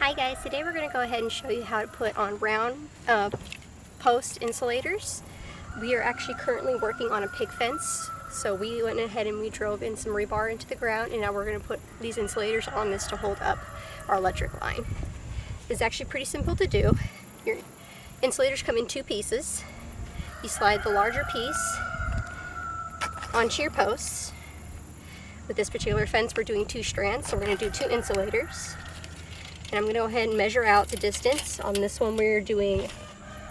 Hi guys, today we're going to go ahead and show you how to put on round post insulators. We are actually currently working on a pig fence, so we went ahead and we drove in some rebar into the ground, and now we're going to put these insulators on this to hold up our electric line. It's actually pretty simple to do. Your insulators come in two pieces. You slide the larger piece onto your posts. With this particular fence we're doing 2 strands, so we're going to do 2 insulators. And I'm going to go ahead and measure out the distance. On this one we're doing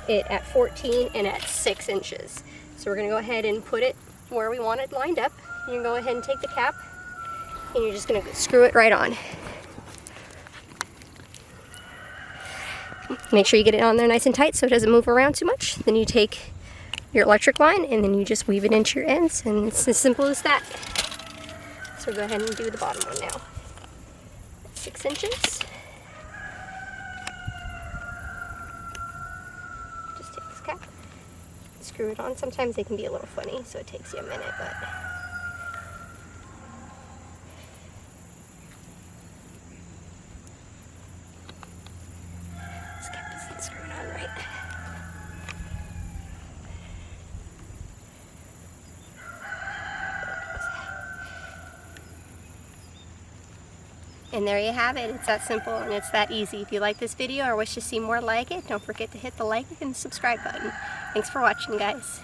it at 14 and at 6 inches. So we're going to go ahead and put it where we want it lined up. You're going to go ahead and take the cap and you're just going to screw it right on. Make sure you get it on there nice and tight so it doesn't move around too much. Then you take your electric line and then you just weave it into your ends, and it's as simple as that. So go ahead and do the bottom one now. 6 inches. Just take this cap, screw it on. Sometimes they can be a little funny, so it takes you a minute, but this cap isn't screwed on right. And there you have it. It's that simple and it's that easy. If you like this video or wish to see more like it, don't forget to hit the like and subscribe button. Thanks for watching, guys.